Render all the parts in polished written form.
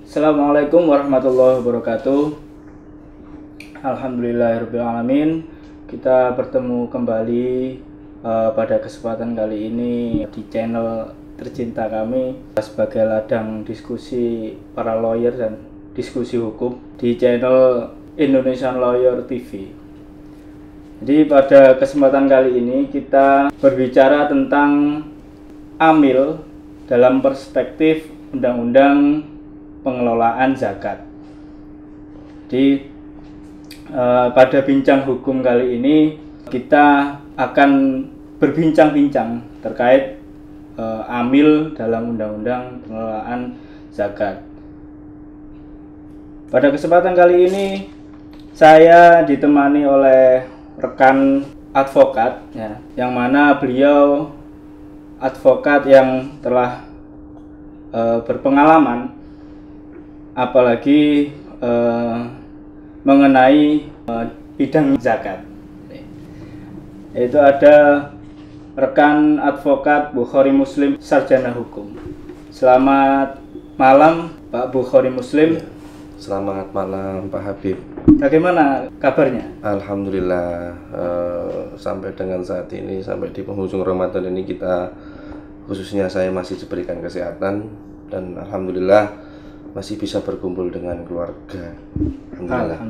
Assalamualaikum warahmatullahi wabarakatuh. Alhamdulillahirrahmanirrahim. Kita bertemu kembali pada kesempatan kali ini di channel tercinta kami sebagai ladang diskusi para lawyer dan diskusi hukum di channel Indonesian Lawyer TV. Jadi pada kesempatan kali ini kita berbicara tentang amil dalam perspektif undang-undang pengelolaan zakat. Jadi pada bincang hukum kali ini kita akan berbincang-bincang terkait amil dalam undang-undang pengelolaan zakat. Pada kesempatan kali ini saya ditemani oleh rekan advokat ya, yang mana beliau advokat yang telah berpengalaman apalagi mengenai bidang zakat. Yaitu ada rekan advokat Bukhari Muslim, sarjana hukum. Selamat malam Pak Bukhari Muslim. Selamat malam Pak Habib. Bagaimana kabarnya? Alhamdulillah, sampai dengan saat ini, sampai di penghujung Ramadan ini kita, khususnya saya masih diberikan kesehatan dan alhamdulillah masih bisa berkumpul dengan keluarga. Alhamdulillah.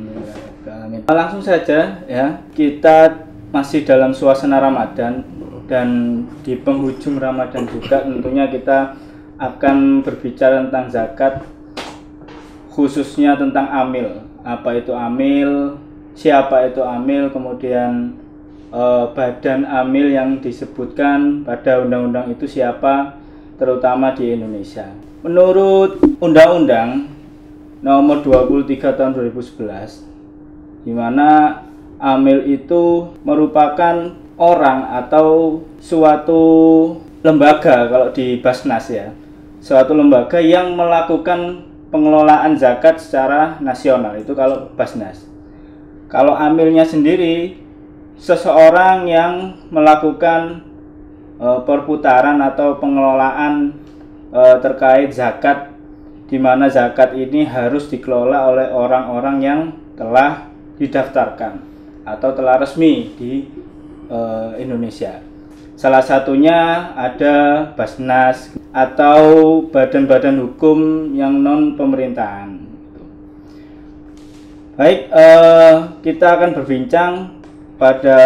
Langsung saja ya, kita masih dalam suasana Ramadan dan di penghujung Ramadan juga tentunya kita akan berbicara tentang zakat, khususnya tentang amil. Apa itu amil, siapa itu amil, kemudian badan amil yang disebutkan pada undang-undang itu siapa, terutama di Indonesia. Menurut Undang-Undang Nomor 23 Tahun 2011, di mana amil itu merupakan orang atau suatu lembaga, kalau di Basnas ya, suatu lembaga yang melakukan pengelolaan zakat secara nasional, itu kalau Basnas. Kalau amilnya sendiri, seseorang yang melakukan perputaran atau pengelolaan terkait zakat, di mana zakat ini harus dikelola oleh orang-orang yang telah didaftarkan atau telah resmi di Indonesia. Salah satunya ada Basnas atau badan-badan hukum yang non pemerintahan. Baik, kita akan berbincang pada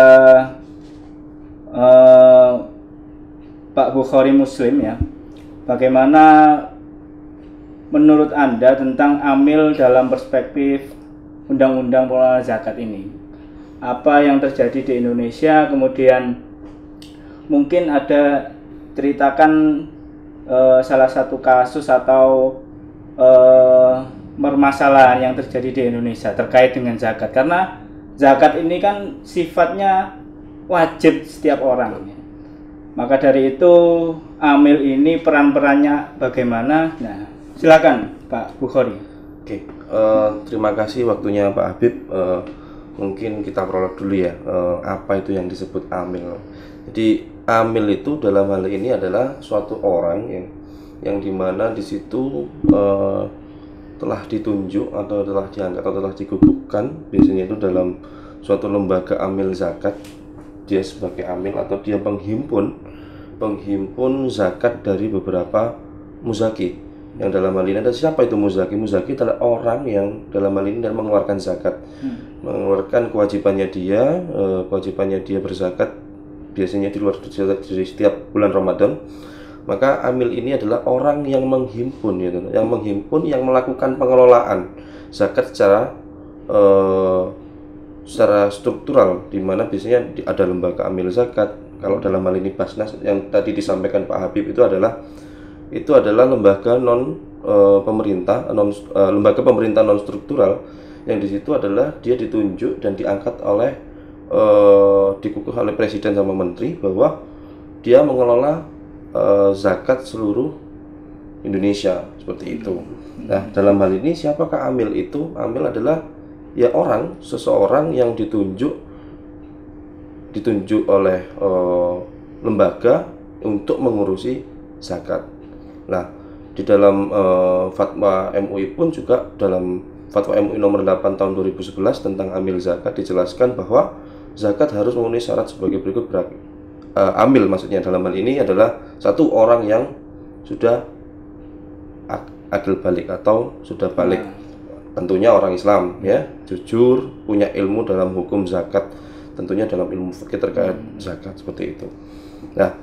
Pak Bukhari Muslim ya. Bagaimana menurut Anda tentang amil dalam perspektif undang-undang pengelolaan zakat ini? Apa yang terjadi di Indonesia, kemudian mungkin ada ceritakan salah satu kasus atau permasalahan yang terjadi di Indonesia terkait dengan zakat, karena zakat ini kan sifatnya wajib setiap orang. Maka dari itu amil ini peran-perannya bagaimana? Nah, silakan Pak Bukhari. Oke, terima kasih waktunya Pak Habib. Mungkin kita prolog dulu ya, apa itu yang disebut amil. Jadi amil itu dalam hal ini adalah suatu orang yang dimana di situ telah ditunjuk atau telah diangkat atau telah digugurkan, biasanya itu dalam suatu lembaga amil zakat. Dia sebagai amil atau dia penghimpun zakat dari beberapa muzaki. Yang dalam hal ini ada siapa itu muzaki? Muzaki adalah orang yang dalam hal ini dan mengeluarkan zakat, mengeluarkan kewajibannya dia berzakat biasanya di luar dari setiap bulan Ramadan. Maka amil ini adalah orang yang menghimpun, yang melakukan pengelolaan zakat secara struktural, di mana biasanya ada lembaga amil zakat. Kalau dalam hal ini Basnas yang tadi disampaikan Pak Habib itu adalah lembaga lembaga pemerintah non struktural, yang di situ adalah dia ditunjuk dan diangkat oleh dikukuh oleh presiden sama menteri bahwa dia mengelola zakat seluruh Indonesia seperti itu. Nah, dalam hal ini siapakah amil itu? Amil adalah ya seseorang yang ditunjuk oleh lembaga untuk mengurusi zakat. Nah, di dalam fatwa MUI pun juga dalam fatwa MUI nomor 8 tahun 2011 tentang amil zakat dijelaskan bahwa zakat harus memenuhi syarat sebagai berikut. Amil maksudnya dalam hal ini adalah satu orang yang sudah akil balik atau sudah balik, tentunya orang Islam ya, jujur, punya ilmu dalam hukum zakat, tentunya dalam ilmu fikih terkait zakat seperti itu. Nah,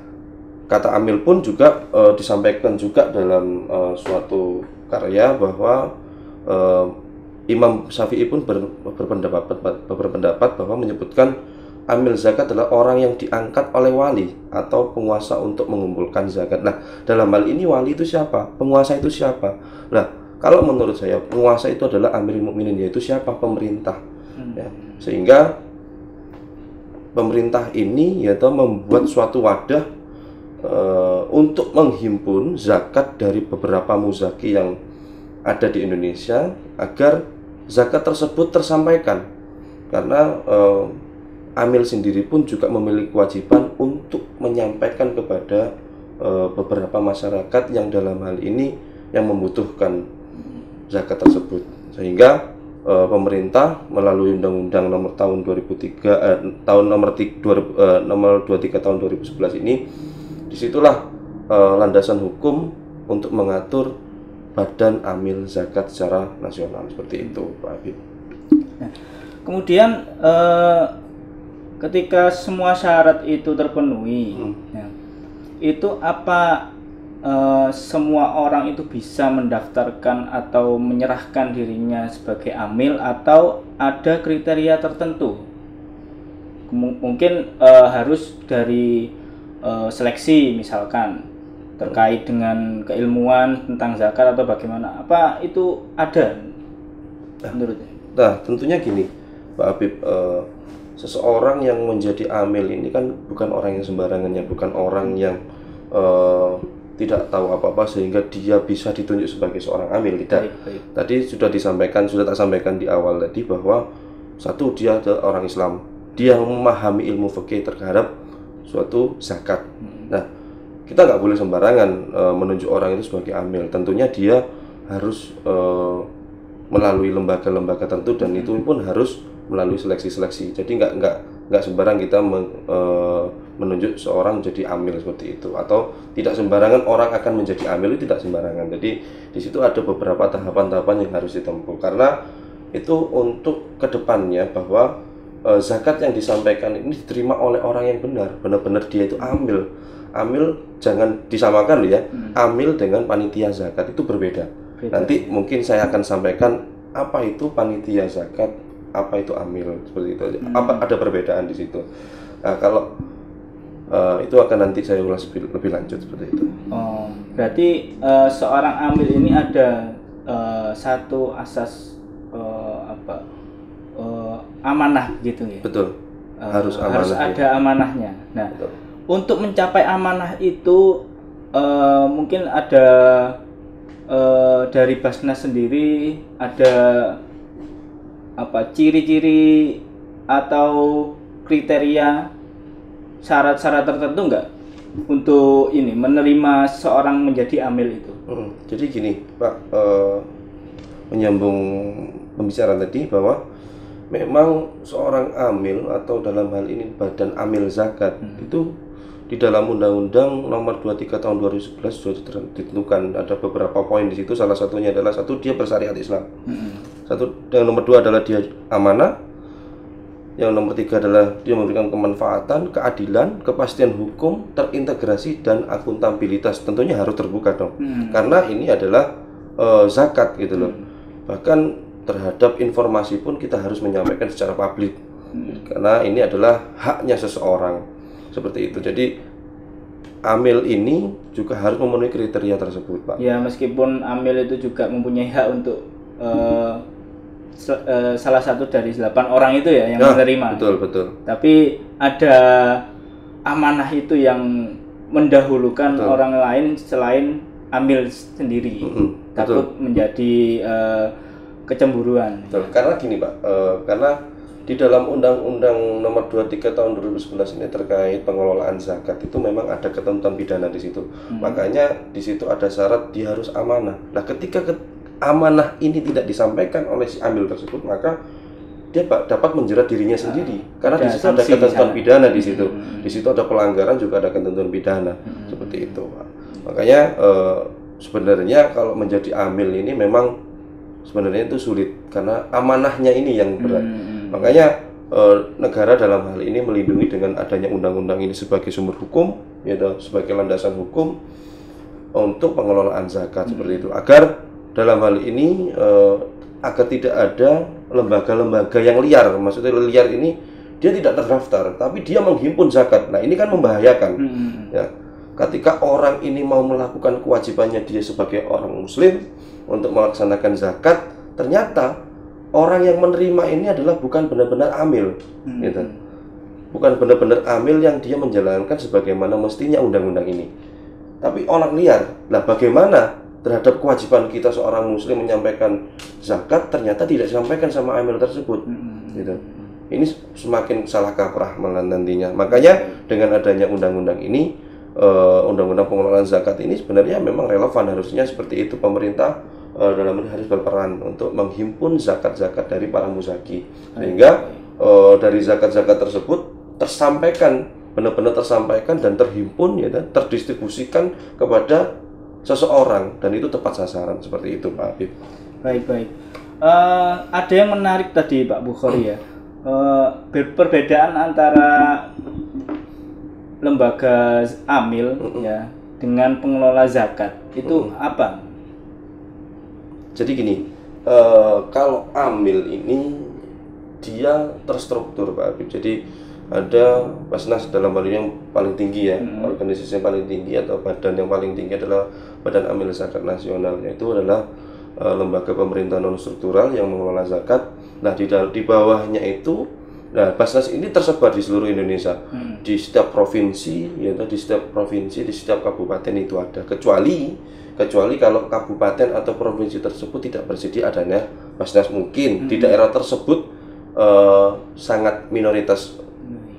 kata amil pun juga disampaikan juga dalam suatu karya bahwa Imam Syafi'i pun berpendapat bahwa menyebutkan amil zakat adalah orang yang diangkat oleh wali atau penguasa untuk mengumpulkan zakat. Nah, dalam hal ini wali itu siapa? Penguasa itu siapa? Nah, kalau menurut saya penguasa itu adalah Amirul Mukminin, yaitu siapa? Pemerintah. Ya, sehingga pemerintah ini yaitu membuat suatu wadah untuk menghimpun zakat dari beberapa muzaki yang ada di Indonesia agar zakat tersebut tersampaikan, karena amil sendiri pun juga memiliki kewajiban untuk menyampaikan kepada beberapa masyarakat yang dalam hal ini yang membutuhkan zakat tersebut, sehingga pemerintah melalui Undang-Undang nomor tahun 2003 nomor 23 tahun 2011 ini, disitulah landasan hukum untuk mengatur badan amil zakat secara nasional seperti itu, Pak Habib. Nah, kemudian ketika semua syarat itu terpenuhi, ya, itu apa semua orang itu bisa mendaftarkan atau menyerahkan dirinya sebagai amil atau ada kriteria tertentu? Mungkin harus dari seleksi misalkan terkait dengan keilmuan tentang zakat atau bagaimana? Apa itu ada menurutnya? Nah, tentunya gini, Pak Habib, seseorang yang menjadi amil ini kan bukan orang yang sembarangan, bukan orang yang tidak tahu apa-apa sehingga dia bisa ditunjuk sebagai seorang amil, tidak. Baik. Tadi sudah tak sampaikan di awal tadi bahwa satu, dia adalah orang Islam, dia memahami ilmu fikih terhadap suatu zakat. Nah, kita nggak boleh sembarangan menunjuk orang itu sebagai amil. Tentunya dia harus melalui lembaga-lembaga tertentu dan itu pun harus melalui seleksi-seleksi. Jadi nggak sembarang kita menunjuk seorang menjadi amil seperti itu, atau tidak sembarangan orang akan menjadi amil, itu tidak sembarangan. Jadi di situ ada beberapa tahapan-tahapan yang harus ditempuh, karena itu untuk kedepannya bahwa zakat yang disampaikan ini diterima oleh orang yang benar-benar dia itu amil. Amil jangan disamakan ya, amil dengan panitia zakat itu berbeda. Nanti mungkin saya akan sampaikan apa itu panitia zakat, apa itu amil, seperti itu. Apa ada perbedaan di situ. Nah, kalau itu akan nanti saya ulas lebih lanjut seperti itu. Oh, berarti seorang amil ini ada satu asas amanah gitu ya. Betul. Harus amanah. Harus ada amanahnya. Nah, betul. Untuk mencapai amanah itu mungkin ada dari Basnas sendiri ada apa ciri-ciri atau kriteria syarat-syarat tertentu nggak untuk ini menerima seorang menjadi amil itu? Jadi gini, Pak, menyambung pembicaraan tadi bahwa memang seorang amil atau dalam hal ini badan amil zakat itu di dalam Undang-Undang nomor 23 tahun 2011 sudah ditentukan ada beberapa poin di situ. Salah satunya adalah satu, dia bersyariat Islam. Satu, yang nomor dua adalah dia amanah. Yang nomor tiga adalah dia memberikan kemanfaatan, keadilan, kepastian hukum, terintegrasi dan akuntabilitas. Tentunya harus terbuka dong, karena ini adalah zakat gitu loh. Bahkan terhadap informasi pun kita harus menyampaikan secara publik, karena ini adalah haknya seseorang seperti itu. Jadi amil ini juga harus memenuhi kriteria tersebut, Pak. Ya, meskipun amil itu juga mempunyai hak untuk salah satu dari 8 orang itu ya yang menerima. Betul. Tapi ada amanah itu yang mendahulukan orang lain selain amil sendiri. Takut menjadi kecemburuan. Betul. Karena gini, Pak, karena di dalam Undang-Undang Nomor 23 Tahun 2011 ini terkait pengelolaan zakat itu memang ada ketentuan pidana di situ. Makanya di situ ada syarat dia harus amanah. Nah, ketika amanah ini tidak disampaikan oleh si amil tersebut, maka dia dapat menjerat dirinya sendiri. Karena di situ ada ketentuan pidana di situ. Di situ ada pelanggaran juga ada ketentuan pidana. Seperti itu, Pak. Makanya sebenarnya kalau menjadi amil ini memang sebenarnya itu sulit karena amanahnya ini yang berat. Makanya negara dalam hal ini melindungi dengan adanya undang-undang ini sebagai sumber hukum, yaitu sebagai landasan hukum untuk pengelolaan zakat seperti itu. Agar dalam hal ini agar tidak ada lembaga-lembaga yang liar. Maksudnya liar ini dia tidak terdaftar, tapi dia menghimpun zakat. Nah, ini kan membahayakan. Ya. Ketika orang ini mau melakukan kewajibannya dia sebagai orang muslim untuk melaksanakan zakat, ternyata orang yang menerima ini adalah bukan benar-benar amil, gitu. Bukan benar-benar amil yang dia menjalankan sebagaimana mestinya undang-undang ini. Tapi orang liar. Nah, bagaimana terhadap kewajiban kita seorang muslim menyampaikan zakat ternyata tidak disampaikan sama amil tersebut, gitu. Ini semakin salah kaprah malah nantinya. Makanya dengan adanya undang-undang ini, undang-undang pengelolaan zakat ini sebenarnya memang relevan, harusnya seperti itu. Pemerintah dalam ini harus berperan untuk menghimpun zakat-zakat dari para muzaki, sehingga dari zakat-zakat tersebut tersampaikan, benar-benar tersampaikan dan terhimpun, ya, dan terdistribusikan kepada seseorang, dan itu tepat sasaran. Seperti itu, Pak Habib. Baik. Ada yang menarik tadi, Pak Bukhari, ya, perbedaan antara lembaga amil ya dengan pengelola zakat itu apa? Jadi gini, kalau amil ini dia terstruktur, Pak Habib. Jadi ada Basnas dalam hal ini yang paling tinggi, ya, organisasi yang paling tinggi atau badan yang paling tinggi adalah Badan Amil Zakat Nasional, yaitu adalah lembaga pemerintah non struktural yang mengelola zakat. Nah, di bawahnya itu, nah, Basnas ini tersebar di seluruh Indonesia, di setiap provinsi, ya, di setiap provinsi, di setiap kabupaten itu ada. Kecuali kalau kabupaten atau provinsi tersebut tidak bersedia adanya Basnas, mungkin di daerah tersebut sangat minoritas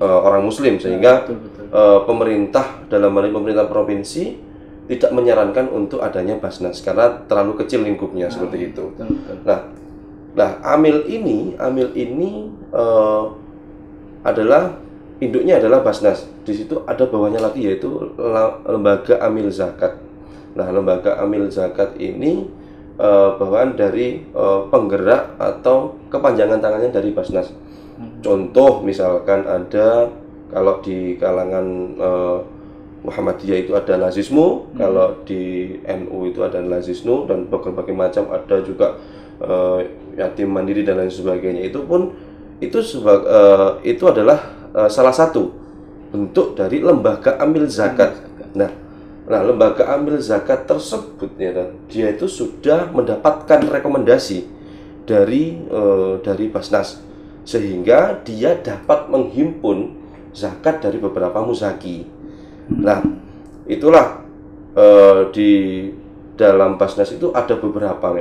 orang Muslim, sehingga pemerintah dalam hal ini pemerintah provinsi tidak menyarankan untuk adanya Basnas karena terlalu kecil lingkupnya, seperti itu. Nah, amil ini adalah induknya adalah Basnas. Di situ ada bawahnya lagi, yaitu lembaga amil zakat. Nah, lembaga amil zakat ini bawaan dari penggerak atau kepanjangan tangannya dari Basnas. Contoh misalkan ada, kalau di kalangan Muhammadiyah itu ada Lazismu, kalau di NU itu ada Lazisnu, dan berbagai macam, ada juga yatim mandiri dan lain sebagainya. Itu adalah salah satu bentuk dari lembaga amil zakat. Nah, lembaga amil zakat tersebut, ya, dia itu sudah mendapatkan rekomendasi dari Basnas, sehingga dia dapat menghimpun zakat dari beberapa muzaki. Nah, itulah di dalam Basnas itu ada beberapa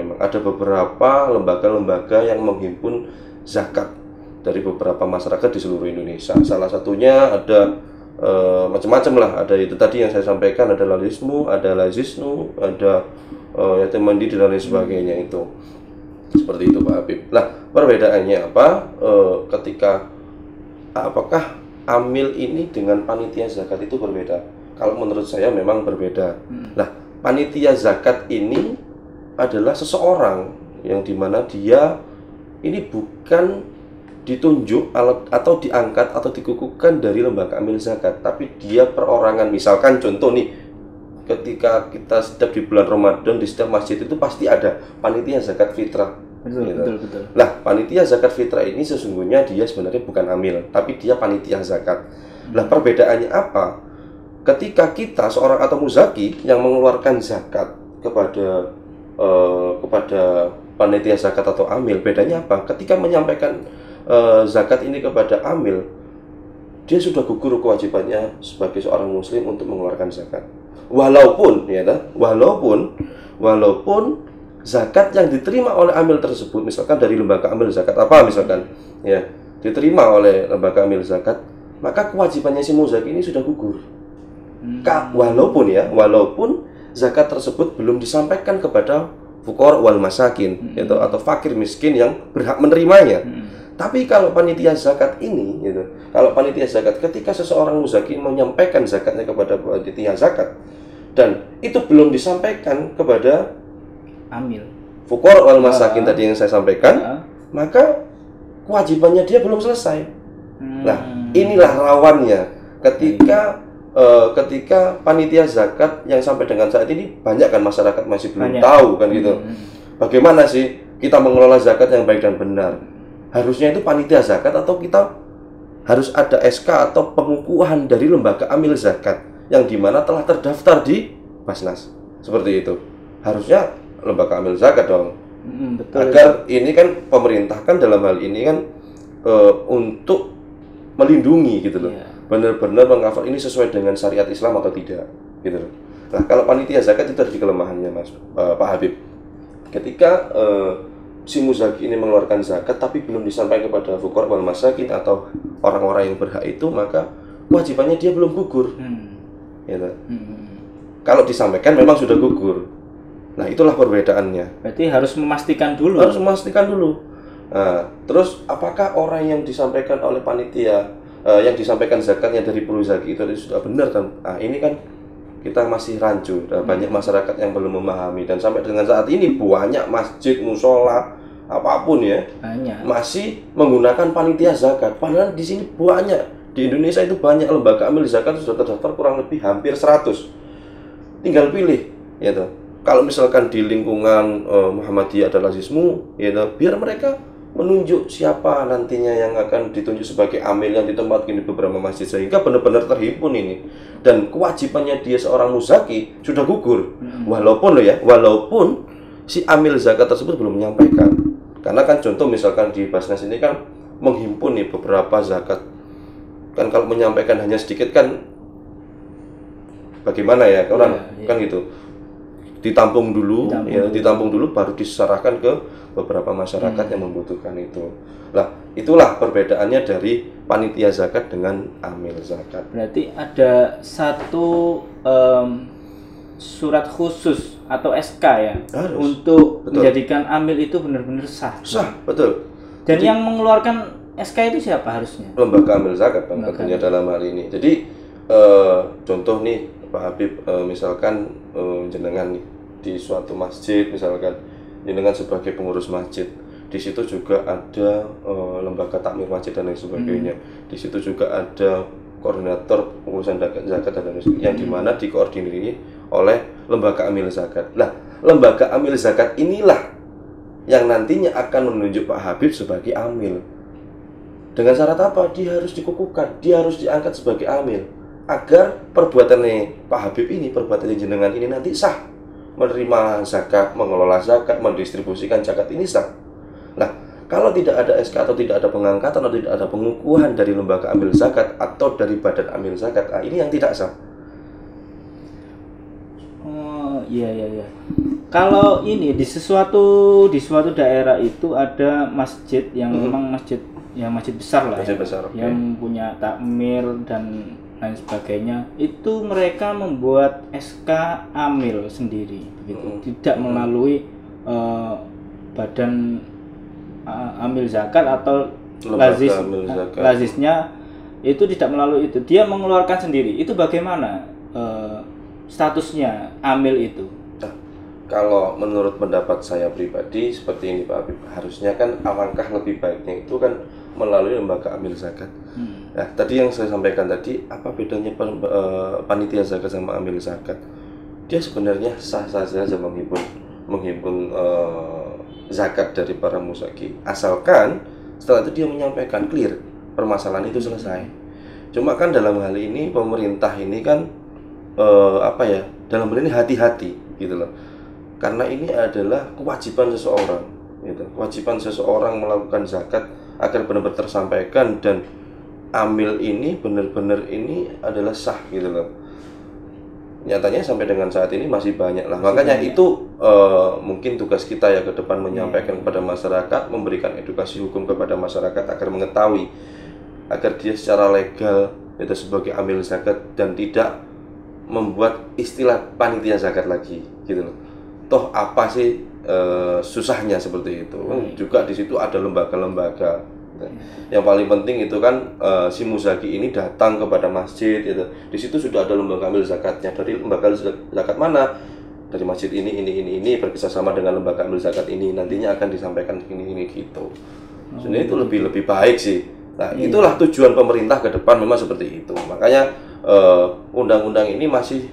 lembaga-lembaga yang menghimpun zakat dari beberapa masyarakat di seluruh Indonesia. Salah satunya ada macam-macam lah, ada itu tadi yang saya sampaikan, ada Lazismu, ada Lazisnu, ada yatim mandiri dan lain sebagainya. Itu seperti itu, Pak Habib. Nah, perbedaannya apa? Apakah amil ini dengan panitia zakat itu berbeda? Kalau menurut saya memang berbeda. Nah, panitia zakat ini adalah seseorang yang dimana dia ini bukan ditunjuk atau diangkat atau dikukuhkan dari lembaga amil zakat, tapi dia perorangan. Misalkan contoh nih, ketika kita setiap di bulan Ramadan di setiap masjid itu pasti ada panitia zakat fitrah. Betul. Nah, panitia zakat fitrah ini sesungguhnya dia sebenarnya bukan amil, tapi dia panitia zakat. Nah, perbedaannya apa? Ketika kita seorang atau muzaki yang mengeluarkan zakat kepada panitia zakat atau amil, bedanya apa? Ketika menyampaikan zakat ini kepada amil, dia sudah gugur kewajibannya sebagai seorang muslim untuk mengeluarkan zakat. Walaupun zakat yang diterima oleh amil tersebut, misalkan dari lembaga amil zakat apa misalkan, ya, diterima oleh lembaga amil zakat, maka kewajibannya si muzaki ini sudah gugur. Walaupun zakat tersebut belum disampaikan kepada fuqara wal masakin, gitu, atau fakir miskin yang berhak menerimanya. Tapi kalau panitia zakat ini, gitu, kalau panitia zakat ketika seseorang muzaki menyampaikan zakatnya kepada panitia zakat dan itu belum disampaikan kepada amil fuqara wal masakin tadi yang saya sampaikan, maka kewajibannya dia belum selesai. Nah, inilah rawannya ketika panitia zakat yang sampai dengan saat ini banyak kan masyarakat masih belum tahu kan gitu. Bagaimana sih kita mengelola zakat yang baik dan benar? Harusnya itu panitia zakat atau kita harus ada SK atau pengukuhan dari lembaga amil zakat yang dimana telah terdaftar di Basnas. Seperti itu. Harusnya lembaga amil zakat dong. Betul. Agar ini kan pemerintah kan dalam hal ini kan untuk melindungi gitu loh. Benar-benar mengcover ini sesuai dengan syariat Islam atau tidak gitu loh. Nah, kalau panitia zakat itu ada di kelemahannya Mas Pak Habib. Ketika si muzaki ini mengeluarkan zakat tapi belum disampaikan kepada fuqara wal masakin atau orang-orang yang berhak itu, maka kewajibannya dia belum gugur. Gitu. Kalau disampaikan memang sudah gugur. Nah, itulah perbedaannya. Berarti harus memastikan dulu. Harus memastikan dulu. Nah, terus apakah orang yang disampaikan oleh panitia yang disampaikan zakatnya dari muzaki itu sudah benar kan? Nah, ini kan kita masih rancu. Banyak masyarakat yang belum memahami dan sampai dengan saat ini banyak masjid, musola, apapun ya, masih menggunakan panitia zakat. Padahal di sini banyak, di Indonesia itu banyak lembaga amil zakat sudah terdaftar kurang lebih hampir 100. Tinggal pilih, gitu. Kalau misalkan di lingkungan Muhammadiyah adalah Lazismu, gitu, biar mereka menunjuk siapa nantinya yang akan ditunjuk sebagai amil yang ditempatkan di beberapa masjid sehingga benar-benar terhimpun ini. Dan kewajibannya dia seorang muzaki sudah gugur. Walaupun si amil zakat tersebut belum menyampaikan. Karena kan contoh misalkan di Basnas ini kan menghimpun nih beberapa zakat. Kan kalau menyampaikan hanya sedikit kan bagaimana ya orang kan gitu. Ditampung dulu baru diserahkan ke beberapa masyarakat yang membutuhkan itu. Lah, itulah perbedaannya dari panitia zakat dengan amil zakat. Berarti ada satu surat khusus atau SK ya untuk menjadikan amil itu benar-benar sah. Sah, betul. Dan yang mengeluarkan SK itu siapa harusnya? Lembaga amil zakat tentunya dalam hal ini. Jadi contoh nih Pak Habib, misalkan jenengan nih di suatu masjid, misalkan jenengan sebagai pengurus masjid, di situ juga ada lembaga takmir masjid dan lain sebagainya. Di situ juga ada koordinator pengurusan zakat dan lain sebagainya, yang dimana dikoordinir oleh lembaga amil zakat. Nah, lembaga amil zakat inilah yang nantinya akan menunjuk Pak Habib sebagai amil. Dengan syarat apa? Dia harus dikukuhkan, dia harus diangkat sebagai amil agar perbuatannya Pak Habib ini, perbuatan jenengan ini nanti sah, menerima zakat, mengelola zakat, mendistribusikan zakat ini sah. Nah, kalau tidak ada SK atau tidak ada pengangkatan atau tidak ada pengukuhan dari lembaga amil zakat atau dari badan amil zakat, ini yang tidak sah. Oh iya. Kalau ini di suatu daerah itu ada masjid yang memang masjid besar lah, masjid besar, yang punya takmir dan lain sebagainya, itu mereka membuat SK amil sendiri begitu, tidak melalui badan amil zakat atau lazisnya, itu tidak melalui itu, dia mengeluarkan sendiri. Itu bagaimana statusnya amil itu? Nah, kalau menurut pendapat saya pribadi seperti ini Pak Habib, harusnya kan alangkah lebih baiknya itu kan melalui lembaga amil zakat. Nah, tadi yang saya sampaikan tadi, apa bedanya panitia zakat sama amil zakat? Dia sebenarnya sah-sah saja menghimpun zakat dari para muzaki, asalkan setelah itu dia menyampaikan clear, permasalahan itu selesai. Cuma kan dalam hal ini pemerintah ini kan dalam hal ini hati-hati gitu loh. Karena ini adalah kewajiban seseorang, gitu. Kewajiban seseorang melakukan zakat agar benar-benar tersampaikan dan amil ini benar-benar ini adalah sah gitu loh. nyatanya sampai dengan saat ini masih banyak lah. Makanya itu mungkin tugas kita ya ke depan menyampaikan kepada masyarakat, memberikan edukasi hukum kepada masyarakat agar mengetahui, agar dia secara legal itu sebagai amil zakat dan tidak membuat istilah panitia zakat lagi gitu loh. Toh apa sih susahnya seperti itu? Juga di situ ada lembaga-lembaga. Yang paling penting itu kan si muzaki ini datang kepada masjid gitu. Di situ sudah ada lembaga amil zakatnya. Dari lembaga zakat mana? Dari masjid ini berpisah sama dengan lembaga amil zakat ini, nantinya akan disampaikan ini gitu. Sebenarnya itu lebih baik sih. Nah, itulah tujuan pemerintah ke depan memang seperti itu. Makanya undang-undang ini masih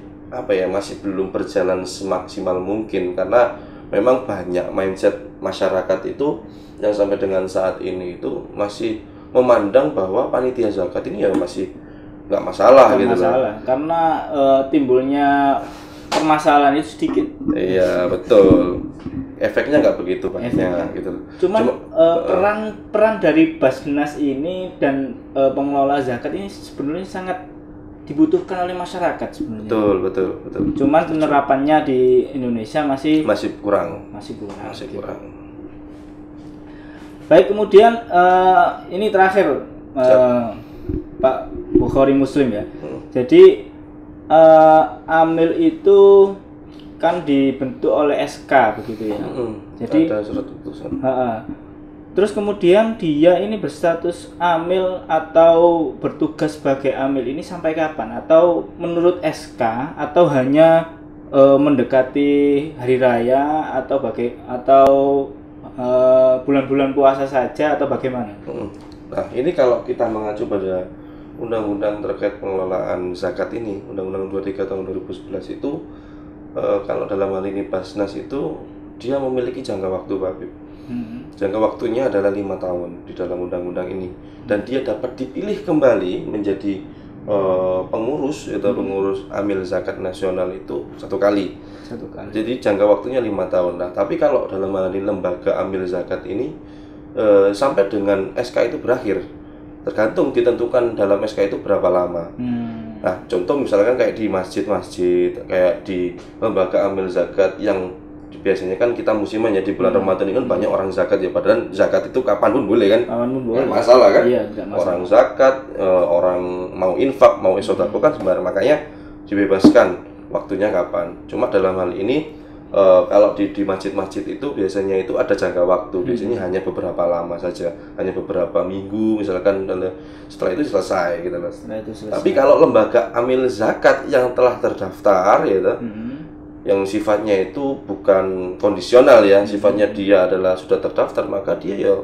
belum berjalan semaksimal mungkin karena memang banyak mindset masyarakat itu yang sampai dengan saat ini itu masih memandang bahwa panitia zakat ini ya masih nggak masalah gitu loh. Karena timbulnya permasalahan itu sedikit. Iya betul. Efeknya nggak begitu banyak gitu. Cuma peran dari Basnas ini dan pengelola zakat ini sebenarnya sangat dibutuhkan oleh masyarakat sebenarnya. Betul. Cuman penerapannya di Indonesia masih kurang. Baik, kemudian ini terakhir Pak Bukhari Muslim ya. Jadi amil itu kan dibentuk oleh SK begitu ya. Jadi ada surat keputusan. Terus kemudian dia ini berstatus amil atau bertugas sebagai amil ini sampai kapan? Atau menurut SK atau hanya mendekati hari raya atau bulan-bulan puasa saja atau bagaimana? Nah, ini kalau kita mengacu pada undang-undang terkait pengelolaan zakat ini, Undang-Undang 23 tahun 2011 itu kalau dalam hal ini Basnas itu dia memiliki jangka waktu, Pak Habib. Jangka waktunya adalah 5 tahun di dalam undang-undang ini dan dia dapat dipilih kembali menjadi pengurus amil zakat nasional itu satu kali. Jadi jangka waktunya 5 tahun. Nah, tapi kalau dalam hal ini lembaga amil zakat ini sampai dengan SK itu berakhir, tergantung ditentukan dalam SK itu berapa lama. Nah, contoh misalkan kayak di masjid-masjid, kayak di lembaga amil zakat yang biasanya kan kita musiman ya di bulan Ramadan ini kan banyak orang zakat ya, padahal zakat itu kapanpun boleh kan? Kapanpun boleh. Masalah kan? Iya, masalah. Orang zakat, orang mau infak, mau sedekah kan sembarang, makanya dibebaskan waktunya kapan. Cuma dalam hal ini kalau di masjid-masjid itu biasanya itu ada jangka waktu, biasanya hanya beberapa lama saja, hanya beberapa minggu misalkan, setelah itu selesai gitu loh. Tapi kalau lembaga amil zakat yang telah terdaftar ya yang sifatnya itu bukan kondisional ya, sifatnya dia adalah sudah terdaftar, maka dia ya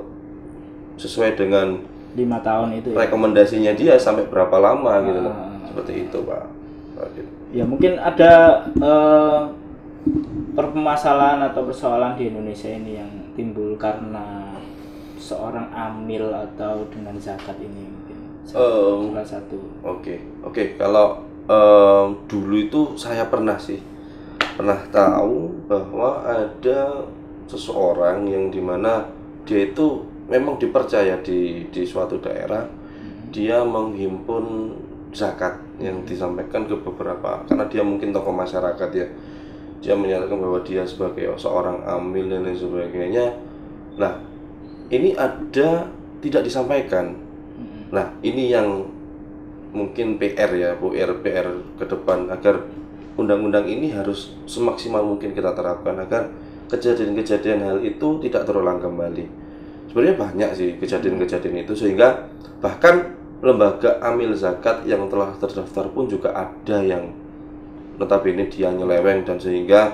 sesuai dengan 5 tahun itu ya. Rekomendasinya dia sampai berapa lama gitu loh. Seperti itu, Pak. Ya mungkin ada permasalahan atau persoalan di Indonesia ini yang timbul karena seorang amil atau dengan zakat ini mungkin salah satu. Oke. Kalau dulu itu saya pernah tahu bahwa ada seseorang yang dimana dia itu memang dipercaya di suatu daerah, dia menghimpun zakat yang disampaikan ke beberapa, karena dia mungkin tokoh masyarakat ya, dia menyatakan bahwa dia sebagai seorang amil dan lain sebagainya. Nah, ini ada tidak disampaikan. Nah, ini yang mungkin PR ke depan, agar undang-undang ini harus semaksimal mungkin kita terapkan agar kejadian-kejadian hal itu tidak terulang kembali. Sebenarnya banyak sih kejadian-kejadian itu, sehingga bahkan lembaga amil zakat yang telah terdaftar pun juga ada yang notabene dia nyeleweng dan sehingga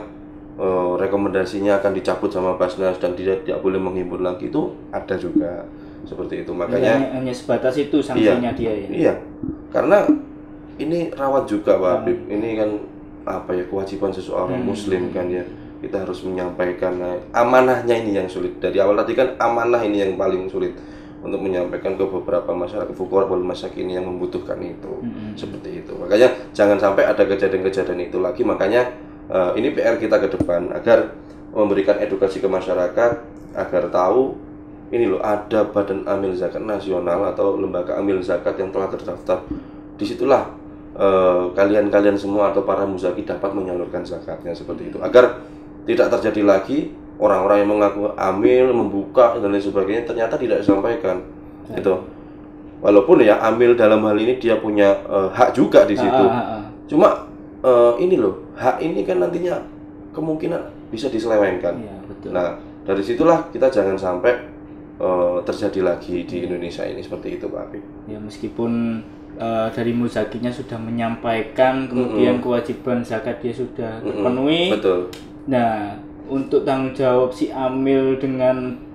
rekomendasinya akan dicabut sama Basnas dan dia tidak boleh menghimpun lagi, itu ada juga seperti itu. Makanya hanya sebatas itu sanksinya dia ya. Iya. Karena ini rawat juga, Pak Habib. Ini kan kewajiban seseorang muslim kan ya, kita harus menyampaikan amanahnya. Ini yang sulit dari awal tadi kan, amanah ini yang paling sulit untuk menyampaikan ke beberapa masyarakat fuqara wal masakin yang membutuhkan itu. Seperti itu. Makanya jangan sampai ada kejadian-kejadian itu lagi. Makanya ini PR kita ke depan agar memberikan edukasi ke masyarakat agar tahu ini loh, ada Badan Amil Zakat Nasional atau lembaga amil zakat yang telah terdaftar. Disitulah kalian-kalian semua atau para muzaki dapat menyalurkan zakatnya seperti itu, agar tidak terjadi lagi orang-orang yang mengaku amil, membuka dan lain sebagainya ternyata tidak disampaikan. Gitu. Walaupun ya amil dalam hal ini dia punya hak juga di situ. Cuma ini loh, hak ini kan nantinya kemungkinan bisa diselewengkan. Iya, betul. Nah, dari situlah kita jangan sampai terjadi lagi di Indonesia ini seperti itu, Pak Habib. Ya, meskipun dari muzakinya sudah menyampaikan, kemudian kewajiban zakat dia sudah terpenuhi. Betul. Nah, untuk tanggung jawab si amil dengan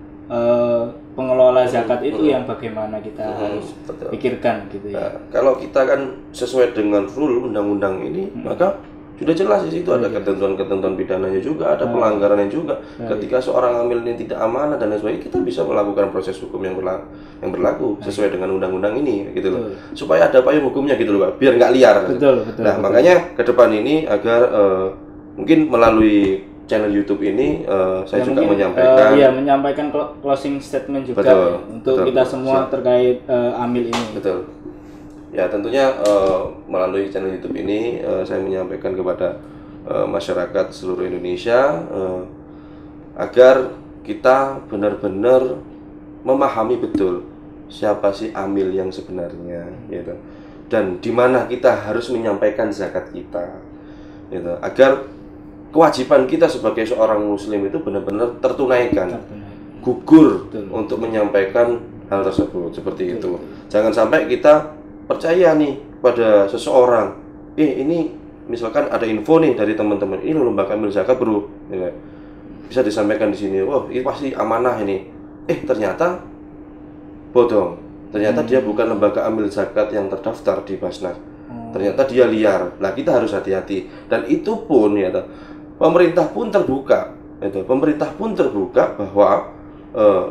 pengelola zakat itu yang bagaimana kita harus pikirkan gitu ya. Nah, kalau kita kan sesuai dengan rule undang-undang ini, maka sudah jelas di situ ada ketentuan-ketentuan pidananya juga, ada pelanggarannya juga. Ketika seorang amil ini tidak amanah dan lain sebagainya, kita bisa melakukan proses hukum yang berlaku sesuai dengan undang-undang ini, gitu loh. Supaya ada payung hukumnya gitu loh, Pak, biar nggak liar. Betul. Makanya ke depan ini agar mungkin melalui channel YouTube ini saya juga menyampaikan closing statement juga untuk kita semua terkait amil ini. Betul. Ya, tentunya melalui channel YouTube ini saya menyampaikan kepada masyarakat seluruh Indonesia agar kita benar-benar memahami betul siapa sih amil yang sebenarnya, gitu. Dan di mana kita harus menyampaikan zakat kita, gitu. Agar kewajiban kita sebagai seorang muslim itu benar-benar tertunaikan, gugur untuk menyampaikan hal tersebut seperti itu. Jangan sampai kita percaya nih pada seseorang, ini misalkan ada info nih dari teman-teman, ini lembaga amil zakat bro, ya, bisa disampaikan di sini, wah ini pasti amanah ini. Ternyata bodong, ternyata dia bukan lembaga amil zakat yang terdaftar di Basnas. Ternyata dia liar. Nah, kita harus hati-hati. Dan itu pun ya, pemerintah pun terbuka, bahwa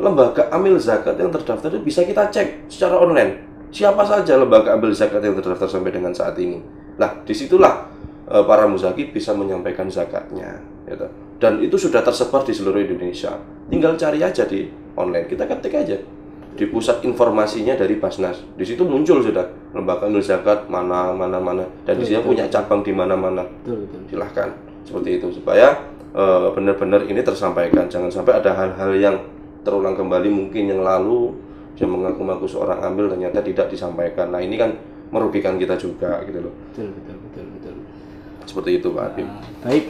lembaga amil zakat yang terdaftar itu bisa kita cek secara online. Siapa saja lembaga amil zakat yang terdaftar sampai dengan saat ini. Nah, disitulah para muzaki bisa menyampaikan zakatnya, gitu. Dan itu sudah tersebar di seluruh Indonesia. Tinggal cari aja di online, kita ketik aja di pusat informasinya dari Basnas. Di situ muncul sudah lembaga amil zakat mana, dan di sini punya cabang di mana-mana. Silahkan seperti itu supaya benar-benar ini tersampaikan. Jangan sampai ada hal-hal yang terulang kembali, mungkin yang lalu dia mengaku-ngaku seorang amil ternyata tidak disampaikan. Nah, ini kan merugikan kita juga, gitu loh. Betul. Seperti itu, Pak Habib. Baik,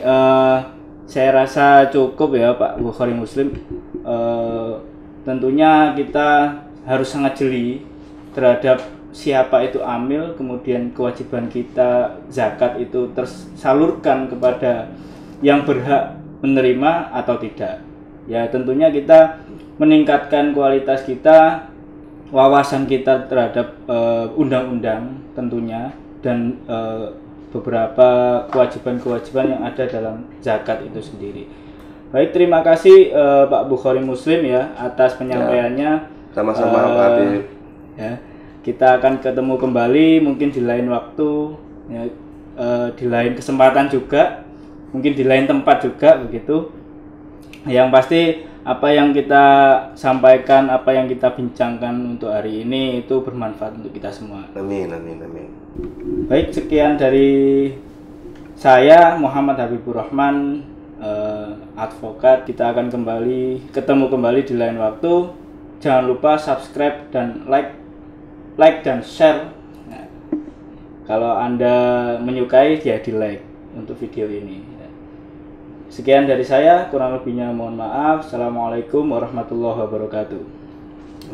saya rasa cukup ya Pak Bukhari Muslim. Tentunya kita harus sangat jeli terhadap siapa itu amil, kemudian kewajiban kita zakat itu tersalurkan kepada yang berhak menerima atau tidak. Ya, tentunya kita meningkatkan kualitas kita, wawasan kita terhadap undang-undang tentunya, dan beberapa kewajiban-kewajiban yang ada dalam zakat itu sendiri. Baik, terima kasih Pak Bukhari Muslim ya atas penyampaiannya. Sama-sama, Pak Habib. Ya, kita akan ketemu kembali mungkin di lain waktu, ya, di lain kesempatan juga, mungkin di lain tempat juga begitu. Yang pasti apa yang kita sampaikan, apa yang kita bincangkan untuk hari ini itu bermanfaat untuk kita semua. Amin. Baik, sekian dari saya Muhammad Habibur Rahman, advokat. Kita akan ketemu kembali di lain waktu. Jangan lupa subscribe dan like dan share. Nah, kalau Anda menyukai ya di like untuk video ini. Sekian dari saya, kurang lebihnya mohon maaf. Assalamualaikum warahmatullahi wabarakatuh.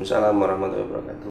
Assalamualaikum warahmatullahi wabarakatuh.